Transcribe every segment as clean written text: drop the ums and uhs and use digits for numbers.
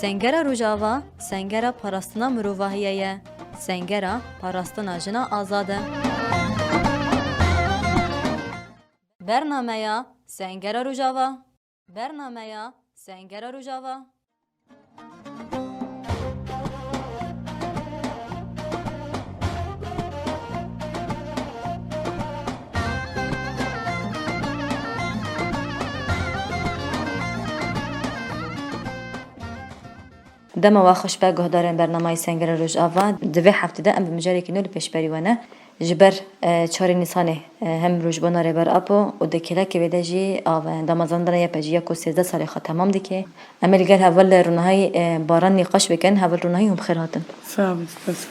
Sengera Rojava, sengera parastina mirovahiye ye. Sengera parastina jina azad e. Bernameya Sengera Rojava. Bernameya Sengera Rojava. دما واخش به گهدارن برنامه سنگر روجاوا دوی هفته ده ام به مجاری که نول پیش بریوانه جبر 4 نیسانه هم روجبانا ربر اپو و دکیله که بده جی آو دامازاندن یا پجی یا کو 13 سال خا تمام دیگه امل گل اول رونهای باران نقاش بکن اول رونهای هم خیر هاتن سلام بس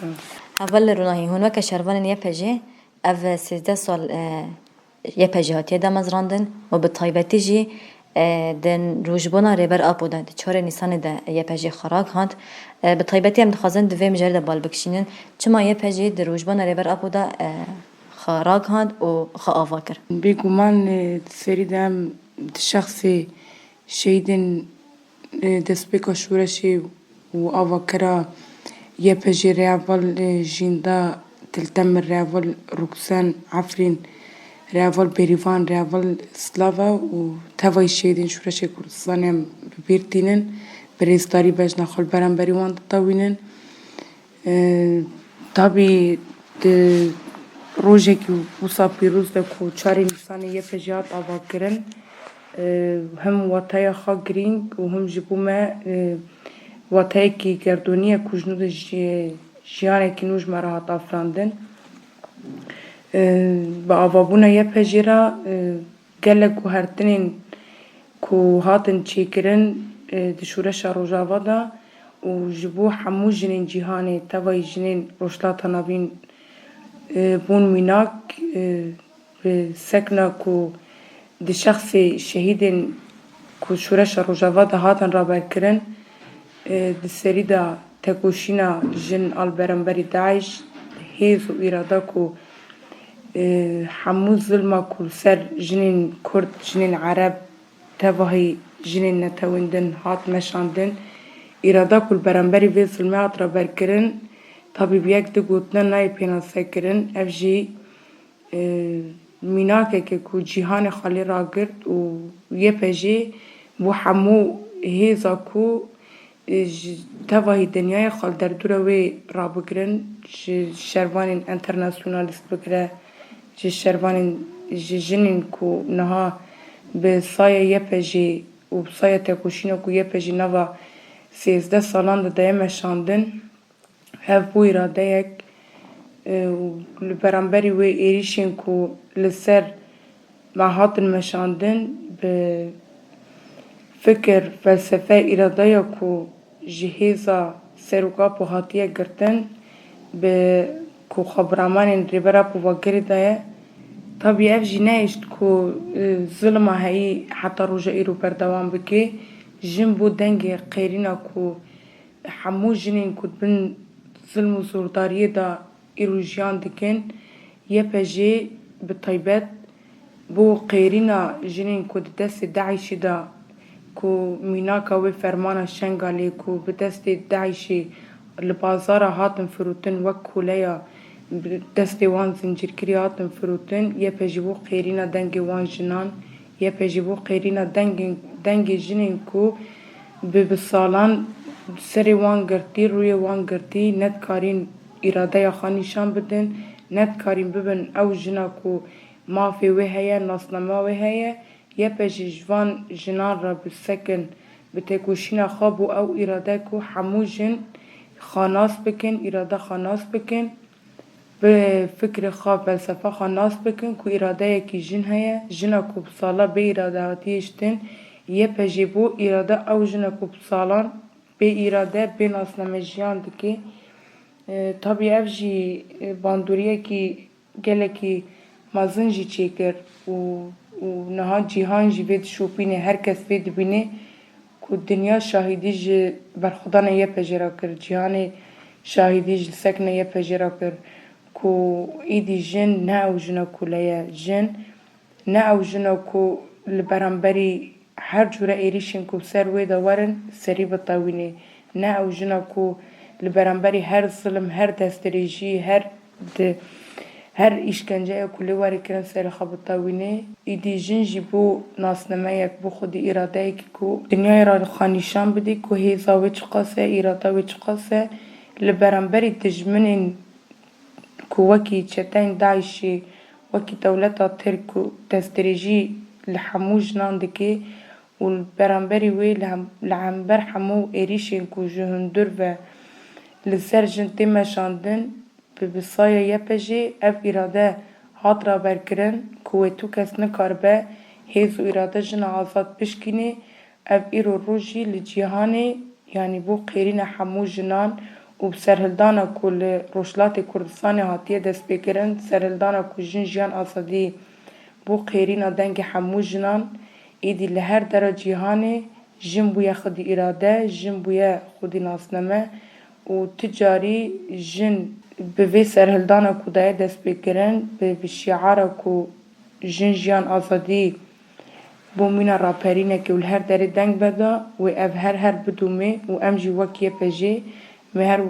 اول رونهای هون وک شروان یا پجی اف 13 سال یا پجی هاتی دامازراندن و به طایبتی جی دن روجبانا ربر آب بودن 4 نیسان ده یه پجی خراک هات به طیبتی هم دخوازن دوی مجرد بال بکشینن چما یه پجی در روجبانا ربر آب بوده خراک هات و خا آوا کر بگمان سری دم شخص شهیدن دست بکا شورشی و آوکرا یه پجی ریاول جیندا تلتم ریاول رکسان عفرین ریاول بریوان ریاول سلاوا و توای شهیدن شورش کردستان هم بیرتینن بریزداری بجنا خال برام بریوان داوینن تابی روزی که وسا پیروز ده کو 4 نیسان یه پجیات آوا کرن هم واتای خا گرینگ و هم جبومه واتای کی گردونیه کجنود جیانه کی نوش مراحت افراندن با آوابونا یه پجیرا گلک و هرتنین کو هاتن چیکرن دشورش روجاوا دا و جبو حمو جنین جیهانی توای جنین روشلات نابین بون میناک سکنا کو دی شخص شهیدن کو شورش روجاوا دا هاتن را برکرن دی سری دا تکوشینا جن البرنبری داعش هیز و ایرادا کو حمو ظلما كل سر جنين كرد جنين عرب تباهي جنين نتويندن هات مشاندن إرادا كل برنبري في ظلمات را بركرن طبي بيك دقوتنا ناي بينا سكرن افجي ميناكي كو جيهان خالي راقرد و يبجي بو حمو هيزا كو تباهي دنياي خال دردورا وي رابقرن شروان انترناسيوناليست بكره جي شروان جنين كو نها بصايا يبجي وبصايا تكوشينا كو يبجي نوا 13 سالان ده مشاندن هف بو إراديك لبرانبري وي إيريشين كو لسر مع هاتن مشاندن بفكر فلسفة إرادية كو جهيزا سروقا بو هاتية گرتن بكو خبرامان ريبرا بو وگري دايا طبي اف جي نايشت كو ظلمة هاي حتى روجا ايرو بردوان بكي جنبو دنگي قيرينا كو حمو جنين كو بن ظلم و زورداريه دا ايرو جيان دكين يبجي بطيبات بو قيرينا جنين كو دست داعشي دا كو ميناكا و فرمانا شنغالي كو بدست داعشي لبازارا هاتن فروتن وكو ليا دست وان زنجير كري هاتن فروتن يبجي بو قيرينا دنگي وان جنان يبجي بو قيرينا دنگي جنين كو بسالان سري وان گرتي روي وان گرتي نت كارين إراده يا خانيشان بدن نت كارين ببن او جنا كو مافي وهي نصنما وهي يبجي جوان جنان را بسكن بتكوشينا خابو او إراده كو حمو جن خاناس بكن إراده خاناس بكن بفكر خواب فلسفه خاناس بكن كو إراده كي جن هيا جنا كو بصالا بإراده هاتيشتن يبجي بو إراده او جنا كو بصالان بإراده بناس نمجيان دكي طبي افجي باندوريه كي گلكي مازنجي چيكر و نها جيهان جي بيد شوبيني هركس بيد بيني كو الدنيا شاهدي جي برخدان يبجرا كر جيهاني شاهدي جي سكن يبجرا كر كو ايدي جن ناو جنا كوليا جن ناو جنا كو لبرانبری هر جوره ایریشن کو سر وی دورن سری بطاوینه نه او جنا کو لبرانبری هر ظلم هر دستریجی هر işkence kuli var kiran ser xabtawine idi jinji bu nasname yak bu xudi irade ki ku dünya irade xanişan bidi ku heza ve çıkase irada ve çıkase li beraberi tijminin ku vaki çeten daişi vaki devleta Türk destirici li hamu jinan diki ul beraberi ve li amber hamu erişin ku jihundur ve li ser jin temeşandın بسایه یپجی اف اراده هات را برکرن کوه تو کس نکاربه هیز و اراده جن آزاد بشکینه اف ایرو روژی لجیهانه یعنی بو قیرین حمو جنان و بسرهلدانا کل روشلات کردستان هاتیه دست بکرن سرهلدانا کل جن جیان آزادی بو قیرین دنگ حمو جنان ایدی لهر در جیهانه جن بویا خودی اراده جن بویا خودی ناسنمه و تجاری جن به وی سرهلدانا کو دای دست بگیرن به شعار کو جن جیان آزادی بو مینا راپرینه که هر دری دنگ بدا و اف هر بدومه و امجی وکیه پجی و هر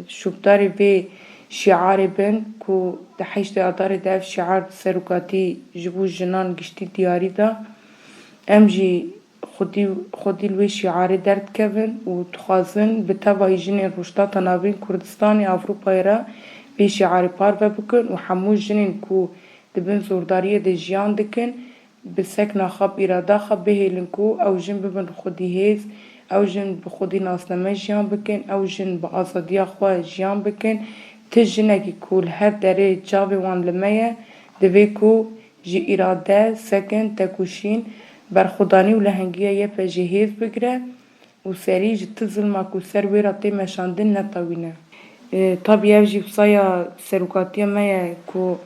شبداری به شعار بن کو دحیشت اداره دف شعار سرکاتی جبو جنان گشتی دیاری دا امجی خودی لوی شعار درد کبن و تخازن به تبای جن روشتات نابین کردستان اوروپای را به شعار پار بکن و همو جنین کو دبن زورداری ده جیان دکن به سکنا خب اراده خب بهیلن کو او جن ببن خودی هیز او جن به خودی ناسنامه جیان بکن او جن به آزادی خواه جیان بکن تجنگی کول هر دره جاوی وان لمه دوی کو جی اراده سکن تکوشین برخودانی و لهنگیه یه پجهیز بگره و سری جت ظلمه کو سر ویرا تیمشاندن نتاوینه طبعی او جی بسایا سروکاتیه مایه کو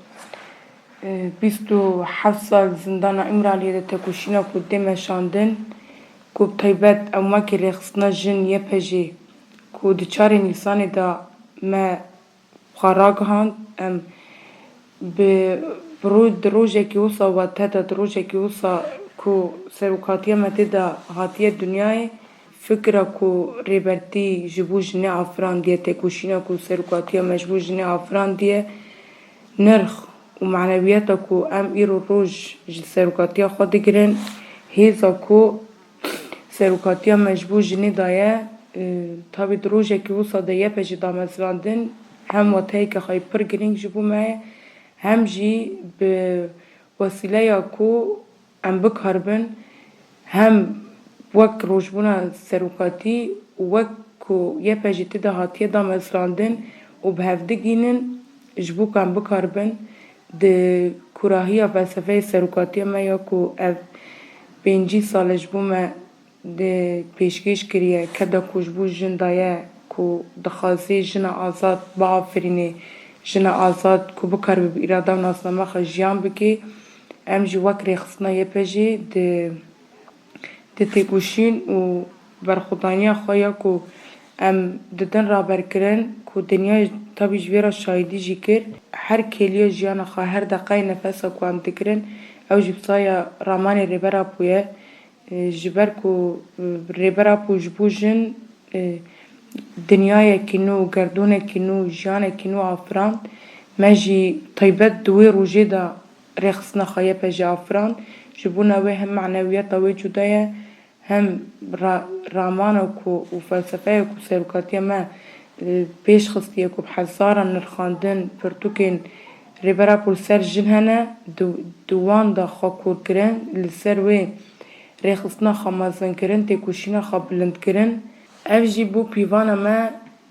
27 سال زندان امرالیه ده تکوشینه کو تیمشاندن کو طیبت او مکی رخصنا جن یه پجه کو دچار نیسانی دا ما خراگ هاند ام به دروجه که اوسا و تدا دروجه که اوسا کو سروکاتیه متی دا هاتیه دنیای فکره کو ریبرتی جبو جنه افران دیه تکوشینه کو سروکاتیه مجبو جنه افران دیه نرخ و معنویتا کو ام ایرو روش سروکاتیه خود گرن هیزا کو سروکاتیه مجبو جنه دایه تابی دروجه که اوسا دایه پجی دامزراندن هم واتهی که خواهی پر گرنگ جبو مای هم جی به وسیله یا کو ام بکاربن هم وک روشبونا سروکاتی وک کو یه پجیتی ده هاتیه دا مزراندن و به هفدگینن جبو کم بکاربن ده کراهی فلسفه سروکاتی ما یا کو 5 سال جبو ما ده پیشکش کریه که دا کجبو جن دایه کو دخوازی جن آزاد با آفرینه جن آزاد کو بکار به اراده و ناسنامه خجیان بکی ام جی وک ریخصنا یه پجی ده تکوشین و برخودانی خواه کو ام ددن را برکرن کو دنیا تابی جویرا شایدی جی کر هر کلیه جیان خواه هر دقای نفسه کو ام دکرن او جبسایا رامان ریبرا پویه جبر کو ریبرا پو جبو جن دنیای کنو گردون کنو جیان کنو آفران مجی طیبت دوی روژه دا رخصنا خایه پجی آفران جبونا وی هم معنویت وی جدایه هم رامان کو و فلسفه کو سروکاتی ما پیش خستیه کو بحزارا نرخاندن پرتوکین ریبرا پول سر جنهنه دوان دا خاکور کرن لسر وی رخصنا خامازن کرن تکوشینا خابلند کرن اف جی بو پیوانا ما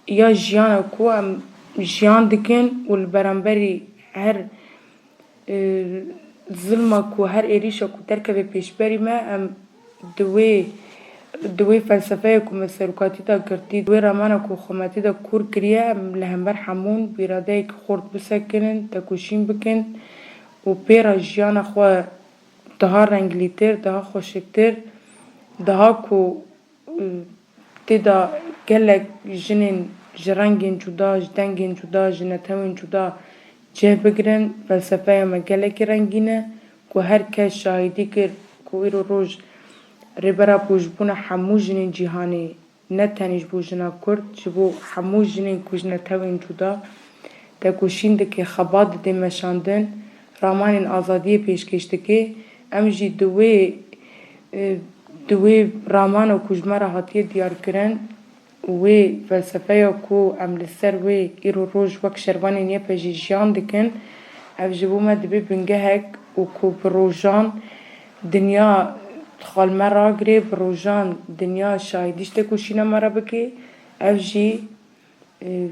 یا جیانا کو هم جیان دکن و البرانبری هر ظلمه کو هر ایریشا کو ترکه پیشبری ما هم دوی فلسفه کو مسروکاتی دا کرتی دوی رامانا کو خماتی دا کور کریه هم لهمبر حمون بیراده که خورد بسکنن تکوشین بکن و پیرا جیانا خواه daha renglitir, daha hoşiktir, daha ku tida gelek jinin jirangin cuda, jdengin cuda, jinetevin cuda ceh bigirin felsefeye me gelek rengine ku herkes şahidi kir کو ایرو روژ ریبرا بو جبونا همو جنین جیهانی نه تنی جبو جنا کرد جبو همو جنین کو جنه توین جدا تکوشین دکی خباد دی مشاندن رامانین آزادی پیشکشتکی ام جی دوی رامان و کجمه هاتیه دیار کرن وی فلسفه کو ام لسر وی ایرو روژ وک شروانی نیه پجی جیان دکن اف جبو ما دبی بنگه هک و کو بروژان دنیا خالمه را گره بروژان دنیا شاهدیشته کشینه مرا بکی اف جی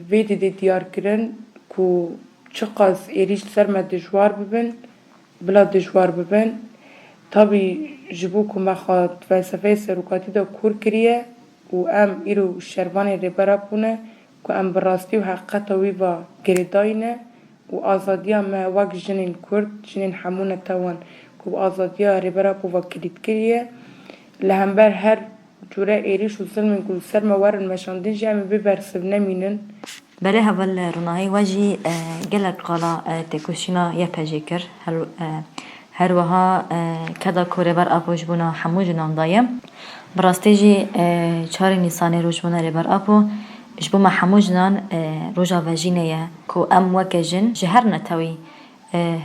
وی دی دیار کرن کو چقاس ایریش سر ما دجوار ببن بلا دجوار ببن طبی جبو که مخواد فلسفه سروکاتی دا کور کریه و ام ایرو شروانی ریبرا پونه که ام براستی و حقیقت وی با گریداینه و آزادیا ما وک جنین کرد جنین حمونه توان که آزادیا ریبرا پو و کلید کریه لهمبر هر جوره ایریش و ظلمین کل سر موارن مشاندین جامعه ببرسب نمینن بله هول رونایی واجی گلک قالا تکوشینا یپجی کر هر وها کدا کوره بر آبو جبونا همو جنان دایم براستی جی 4 نیسان روز بونا ریبر آبو جبو ما همو جنان روژا وجینه یا کو ام وکه جن جهر نتوی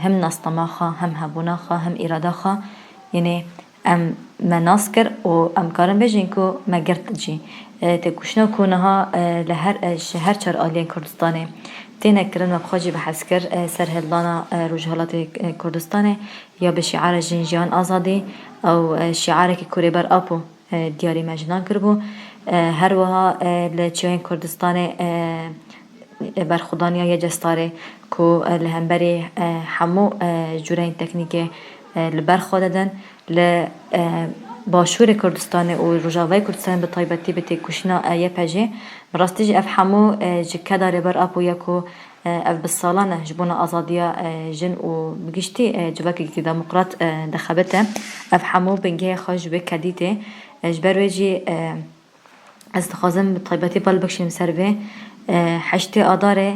هم نستماخا هم هبوناخا هم ایراداخا یعنی ام مناسكر و ام كارن بيجين كو ما قرت جي تكوشنا كونها لهر شهر شر آلين كردستاني تينا كرن وبخاجي بحسكر سر هدلانا روجهالات كردستاني يا بشعار جنجيان آزادي او شعار كوريبر آبو دياري مجنان كربو هر وها لچوين كردستاني برخودانيا يا جستاري كو لهمبري حمو جورين تكنيكي لبرخو دادن ل باشور کردستان و روجاوای کردستان به طایبتی به تکوشنا یپجه براستیج افهمو جکه داره بر آبو یکو اف بالسالانه جبونا آزادیا جن و بگشتی جواکی که دموقراط دخبته افهمو بنگه خاج به کدیته جبر ویجی استخازم به طایبتی بال بکشیم سر به حشتی آداره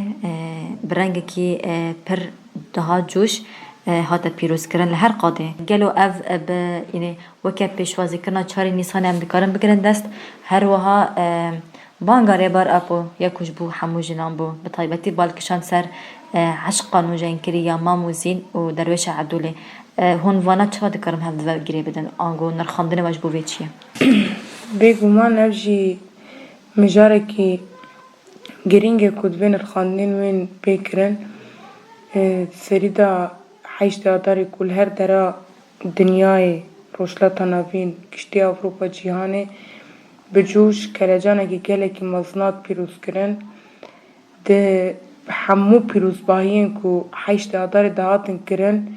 برنگ کی پر دها جوش هاتا پیروز کردن لهر قاده گلو اف یعنی وکه پیشوازی کردن 4 نیسان هم بکارن بگیرن دست هر وها بانگاره بار اپو یکوش بو همو جنان بو به طایبتی بالکشان سر عشقا نوجین کری یا ماموزین و درویش عدوله هون وانا چه دکارم هم دو گیره بدن آنگو نرخاندن واج بو ویچیه بگو من افجی مجاره که گرینگ کدوین نرخاندن وین بکرن سری دا حیشت آداری کل هر درا دنیای روشلات نوین کشتی اوروپا جیهانه بجوش کلجانه که گله که مزنات پیروز کرن ده همو پیروز باهین که حیشت آداری دهاتن کرن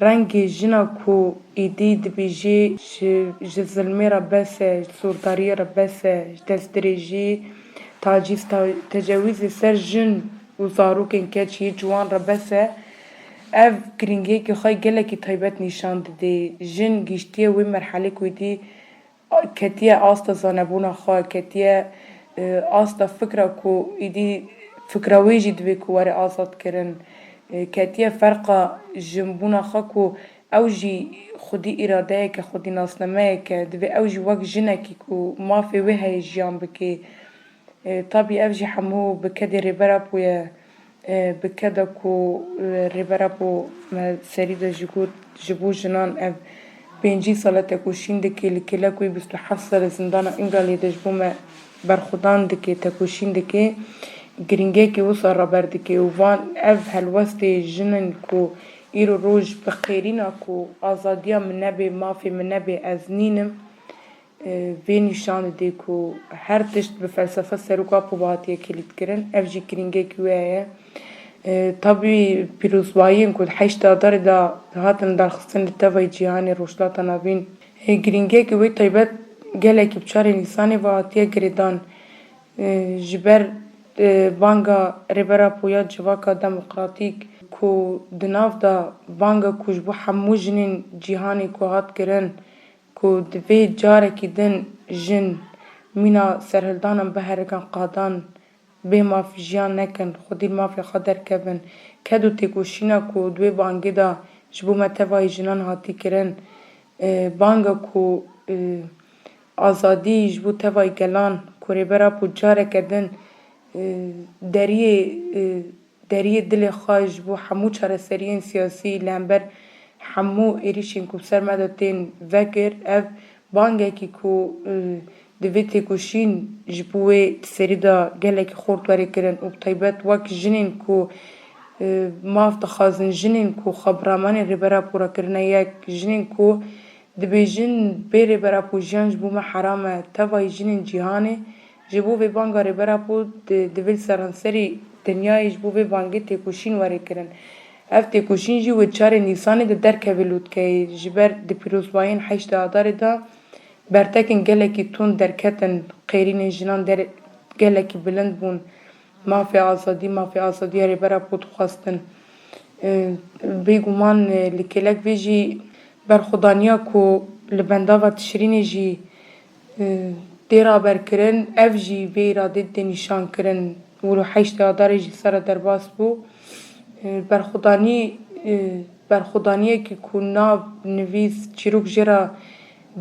رنگ جنا که ایدی دبیجی جزلمی را بسه سورداری را بسه دستریجی تاجیز تجاویز سر جن و زاروکن که چی جوان را بسه اف گرینگی که خواهی گله که طایبت نشان ده جن گیشتیه وی مرحله که دی کتیه آستا زانبونا خواه کتیه آستا فکره که ایدی فکره ویجی دوی که واره آزاد کرن کتیه فرقا جنبونا خواه که او جی خودی اراده که خودی ناسنمه که دوی او جی وقت جنه که مافی وی های جیان بکی طبی او جی همو بکده ریبرا بویه بکده که ریبرا بو سری ده جبو جنان او 5 ساله تکوشین دکی لکله کوی 27 سال زندان انگالی دجبو ما برخودان دکی تکوشین دکی گرینگه که وصل را بردکی و وان اف هلوست جنن که ایرو روش بخیرینا که آزادیا من نبی مافی من نبی از نینم وی نشان دی که هر تشت به فلسفه سروکا پو باطیه کلید کرن اف جی گرینگه که ویه طبی پیروزبایین که حیشت آدار دا هاتن در خستن تاوی جیهانی روشلات نوین گرینگه که وی طیبت گله که بچار نیسانی و آتیه گریدان جبر بانگا ریبرا پویا جواکا دموقراتیک که دناف دا بانگا کشبو همو جنین جیهانی که هات کرن که دوی جاره که دن جن مینا سرهلدانم بهرگان قادان به مافی جیان نکن خودی مافی خادر کبن کدو تکوشینا که دوی بانگی دا جبو متوای جنان هاتی کرن بانگا کو آزادی جبو تبای گلان کو ریبرا پو جاره کدن دریه دل خواهش بو همو چاره سریین سیاسی لنبر همو ایریشین کو سر مدتین وکر اف بانگه کی کو دوی تکوشین جبوه سری دا گلک خورد وری کرن و بطیبت وک جنین کو ماف دخوازن جنین کو خبرامان ریبرا پورا کرنه یک جنین کو دبیجن بری برا پو جان جبو ما حرامه تاوای جنین جیهانه جبو به بانگا ریبرا پو دویل سرانسری دنیای جبو به بانگی تکوشین وری کرن اف تکوشین جی و چار نیسانی ده درک ولود که جبر ده پیروزباین حیش ده آدار ده برتکن گلکی تون درکتن قیرین جنان در گلکی بلند بون مافی آزادی ریبرا پو خواستن بگومان لکلک بیجی برخودانیا کو لبندا و تشرینی جی دیرا برکرن اف جی به اراده ده نشان کرن ولو حیش ده آدار جی سر درباس بو برخودانیه که ناو نویس چیروک جرا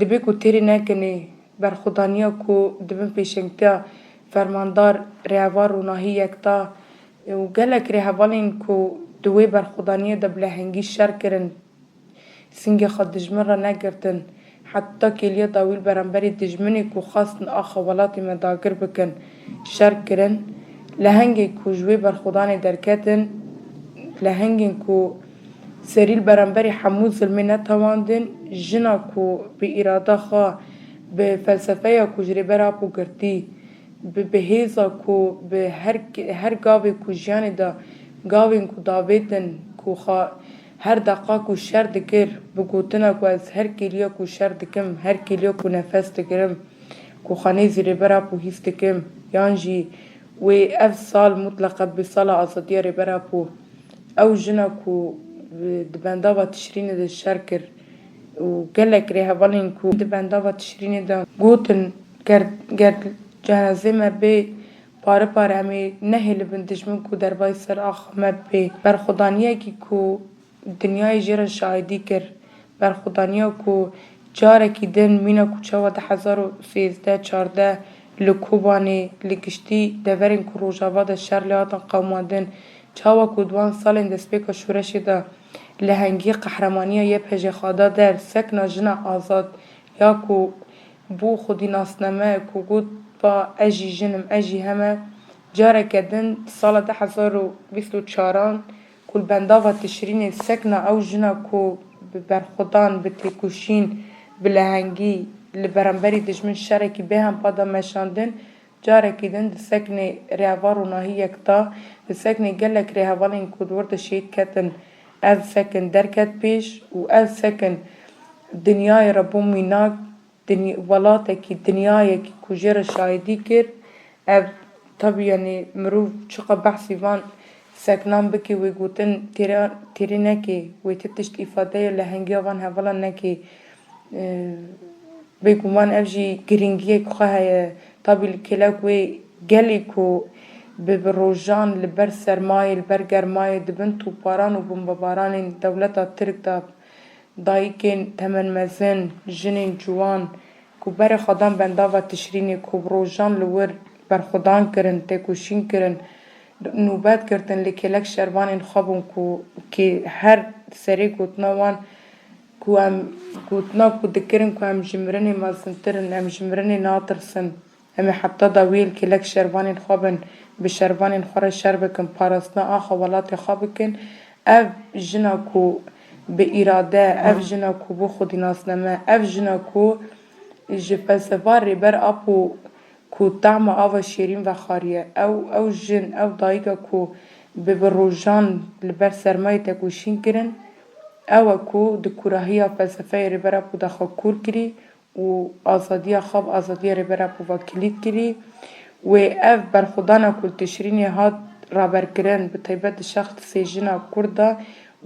دبی کو تیری نکنه برخودانیه کو دبن پیشنگتا فرماندار ریوار و ناهی یکتا و گلک ریوالین کو دوی برخودانیه دبله هنگی شر کرن سنگ خود دجمن را نگرتن حتی کلیه داویل برانبری دجمنی کو خواستن آخا ولاتی مداگر بکن شر کرن لهنگی کو جوی برخودان درکتن لهنگی کو سریل برانبری حمو ظلمی نتواندن جنا کو به اراده خواه به فلسفه کو جریبه را پو گرتی به بهیزا کو به هر گاوی کو جانی دا گاوین کو داویدن کو خواه هر دقیقه کو شر دکر بگوتنا کو از هر کلیه کو شر دکم هر کلیه کو نفس دکرم کو خانه زیره برا پو هیست دکم یانجی و اف سال مطلقه بسال آزادی ری برا پو او جنا کو دبنده و تشرین ده شر کر و گلک ری حوالین کو دبنده و تشرین ده گوتن گرد جنازه ما به پاره همی نهی لبندجمن کو در بای سر آخ ما به برخودانیه کی کو دنیای جرا شاهدی کر برخودانیه کو جاره کی دن مینا کو 2013 لکوبانی لگشتی دورین کو روژاوا ده شر لیاتن قوماندن چاوا کو دوان سالین دسپیکا شورشی ده لهنگی قهرمانیه یه پجه خواده در سکنا جنا آزاد یا کو بو خودی ناسنامه کو گود با اجی جنم اجی همه جاره کدن سال 2024 کل بندا و تشرین سکنا او جنا کو برخودان به تکوشین بلهنگی لبرانبری دجمن شرکی به هم پادا مشاندن جاره کدن سکن ریوار و ناهی یکتا سکن گلک ریوالین کدور ده شید کتن اف سکن درکت پیش و اف سکن دنیای ربو میناک ولاته کی دنیای کی کجر شاهدی کر اف طبی یعنی مروف چقا بحثی وان سکنان بکی وی گوتن تیری نکی وی تتشت افاده لهنگی وان هولا نکی بگومان اف جی گرینگیه که خواه طبی لکلک وی گلی کو به روژان لبر سرمایه لبر گرمایه دبن توپاران و بمباران دولتا ترک دا دایکین تمن مزن جنین جوان کو بر خدان بندا و تشرینی کو روژان لور بر خدان کرن تکوشین کرن نوبت کردن لکلک شروان خوابون کو که هر سری گوتنا وان کو ام گوتنا کو دکرن کو ام جمرنی مازنترن ام جمرنی ناترسن ام حتی داویل کلک شروان خوابن به شروان خور شربکن پاراسنا آخا ولات خوابکن اف جنا کو به اراده اف جنا کو بو خودی ناسنامه اف جنا کو جفلسفار ریبر اپو کو طعم آوا شیرین و خاریه او جن او دایگا کو به روژان لبر سرمایه تکوشین کرن او کو دکوراهی فلسفه ریبر اپو دخوا کور کری و آزادی خواب آزادی ریبر اپو و کلید کری و اف برخودانا کل تشرینی هاد رابر کرن به طیبت شخص سیجنا کرده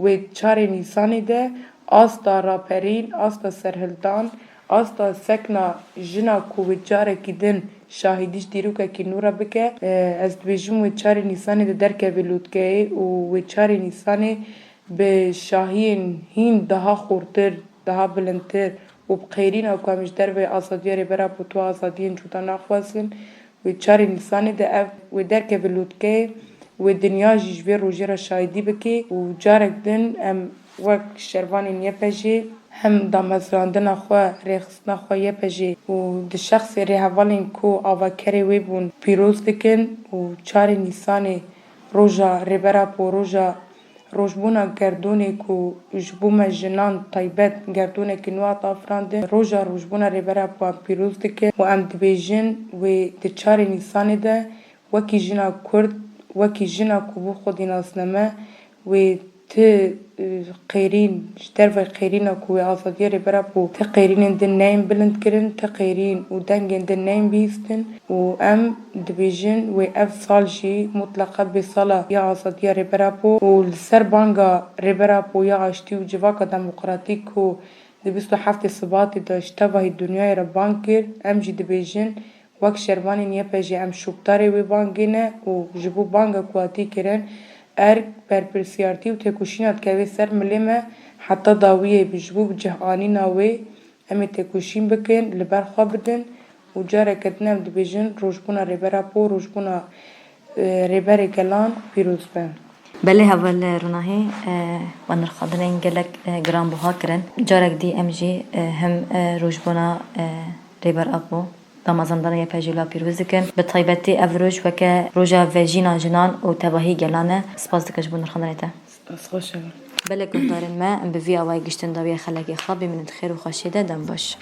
و 4 نیسانی ده آستا راپرین آستا سرهلدان آستا سکنا جنا کو و جاره کی دن شاهدیش دیروکه کی نورا بکه از دویجم و 4 نیسانی ده درکه ولودکه و 4 نیسانی به شاهین هین daha خورتر daha بلندتر و بخیرین او کامش در و آزادی ربرا پوتو آزادی جوتا نخوازن و 4 نیسان ده اف و درک ولودکه و دنیا جیجوی روژه را شایدی بکی و جارک دن ام وک شروان یپجی هم دامزراندن خواه ریخستن خواه یپجی و ده شخص ریحوالین کو آوا کری وی بون پیروز دکن و 4 نیسان روژا ربرا پو روژا روژبونا گردونه کو جبوم جنان تایبت گردونه که نوات آفرانده روژا روژبونا ربرا پو پیروز دکن و ام دبیجن و ده 4 نیسان ده وکی جنا کرد وکی جنا کو بو خودی ناسنمه و ته قیرین جدر و قیرین کو آزادی ربرا پو ته قیرین دن نیم بلند کرن ته قیرین و دنگن دن نیم بیستن و ام دبیجن و اف سال جی مطلقه به سالا یا آزادی ربرا پو و لسر بانگا ربرا پو یا آشتی و جواکا دموقراطیک کو ده 27 سباتی داشته و دنیای را بانگ کرد ام جی دبیجن وک شروانی نیپجی ام شوکتاری وی بانگینه و جبو بانگا کواتی کرن ارگ برپرسیارتی و تکوشینات که سر ملیمه حتی داویه بجبو بجهانی ناوی امی تکوشین بکن لبر خواه بدن و جاره کتنم دبیجن روشبونا ریبرا پو روشبونا ریبر گلان پیروز بن بله هول روناهی و نرخادن این گلک گرام بوها کرن جارک دی ام جی هم روشبونا ریبر ابو دامازندان یه پجیلا پیروز دکن به طیبتی افروج و که روژا و جینا جنان و تباهی گلانه سپاس دکش بون نرخاندن ایتا از خوشم بله گفتارن ما ام به وی آوائی گشتن داوی خلقی خواب بمینید خیر و خوشیده دم باش